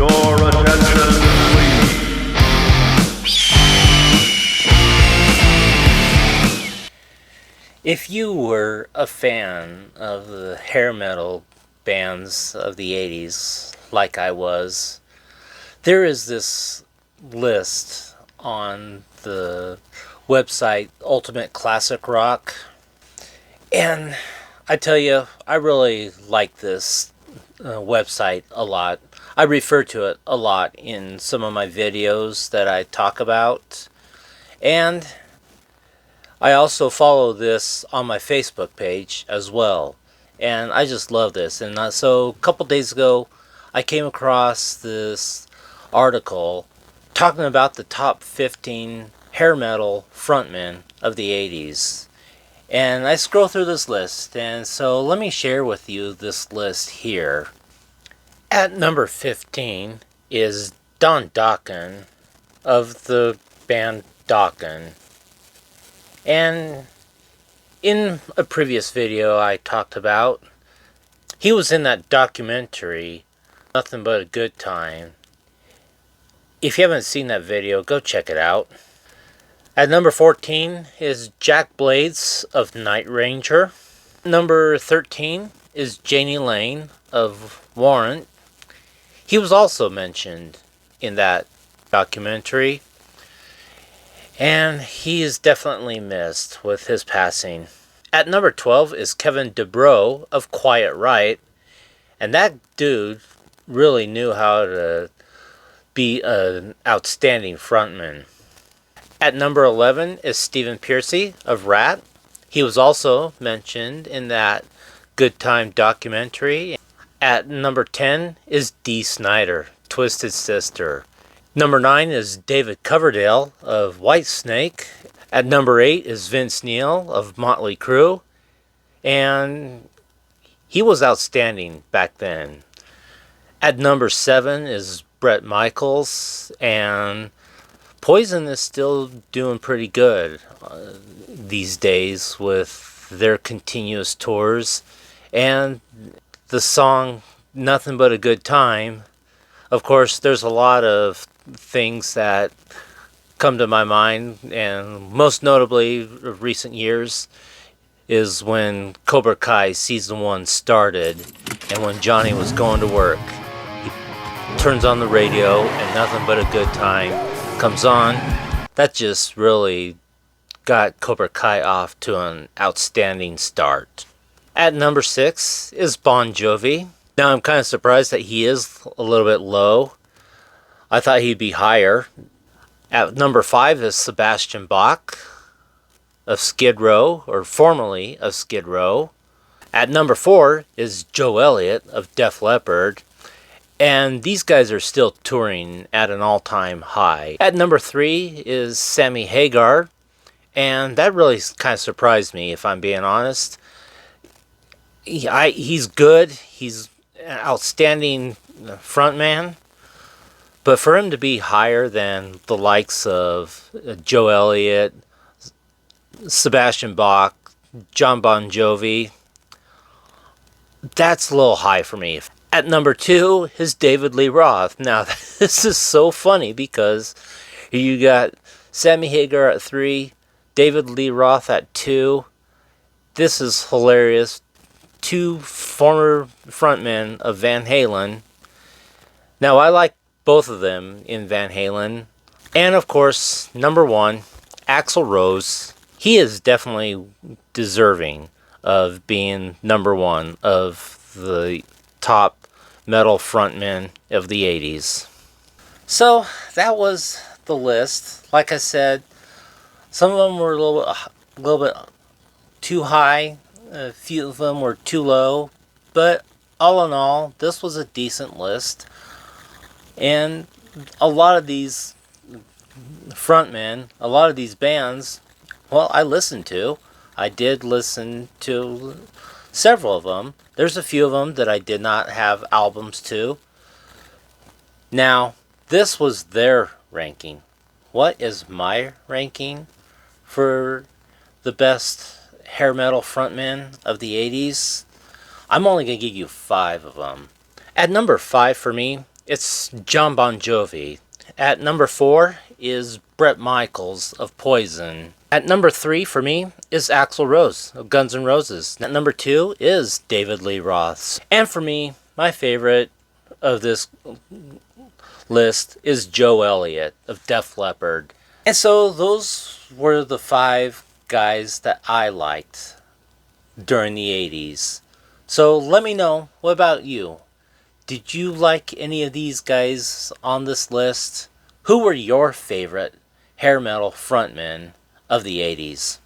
Your attention, please. If you were a fan of the hair metal bands of the 80s, like I was, there is this list on the website Ultimate Classic Rock. And I tell you, I really like this website a lot. I refer to it a lot in some of my videos that I talk about. And I also follow this on my Facebook page as well. And I just love this. And so a couple days ago, I came across this article talking about the top 15 hair metal frontmen of the 80s. And I scroll through this list, and so let me share with you this list here. At number 15 is Don Dokken of the band Dokken. And in a previous video I talked about, he was in that documentary, Nothing But a Good Time. If you haven't seen that video, go check it out. At number 14 is Jack Blades of Night Ranger. Number 13 is Janie Lane of Warrant. He was also mentioned in that documentary, and he is definitely missed with his passing. At number 12 is Kevin DuBrow of Quiet Riot, and that dude really knew how to be an outstanding frontman. At number 11 is Stephen Pearcy of Rat. He was also mentioned in that Good Time documentary. At number 10 is Dee Snider, Twisted Sister. Number 9 is David Coverdale of Whitesnake. At number 8 is Vince Neil of Motley Crue. And he was outstanding back then. At number 7 is Bret Michaels, and Poison is still doing pretty good these days with their continuous tours. And the song Nothing But a Good Time, of course, there's a lot of things that come to my mind, and most notably of recent years is when Cobra Kai Season 1 started, and when Johnny was going to work. He turns on the radio, and Nothing But a Good Time comes on. That just really got Cobra Kai off to an outstanding start. At number 6 is Bon Jovi. Now I'm kind of surprised that he is a little bit low. I thought he'd be higher. At number 5 is Sebastian Bach of Skid Row, or formerly of Skid Row. At number 4 is Joe Elliott of Def Leppard. And these guys are still touring at an all-time high. At number 3 is Sammy Hagar. And that really kind of surprised me, if I'm being honest. He's good. He's an outstanding frontman. But for him to be higher than the likes of Joe Elliott, Sebastian Bach, John Bon Jovi, that's a little high for me. At number 2 is David Lee Roth. Now, this is so funny because you got Sammy Hagar at 3, David Lee Roth at 2. This is hilarious. 2 former frontmen of Van Halen. Now, I like both of them in Van Halen. And, of course, number 1, Axl Rose. He is definitely deserving of being number 1 of the top metal frontmen of the 80s. So that was the list. Like I said, some of them were a little bit too high, a few of them were too low, but all in all, this was a decent list. And a lot of these frontmen, a lot of these bands, well, I listened to. I did listen to several of them. There's a few of them that I did not have albums to. Now, this was their ranking. What is my ranking for the best hair metal frontmen of the 80s? I'm only going to give you 5 of them. At number 5 for me it's John Bon Jovi. At number 4 is Bret Michaels of Poison. At number 3 for me is Axl Rose of Guns N' Roses. At number 2 is David Lee Roth. And for me, my favorite of this list is Joe Elliott of Def Leppard. And so those were the 5 guys that I liked during the 80s. So let me know, what about you? Did you like any of these guys on this list? Who were your favorite hair metal frontmen of the 80s?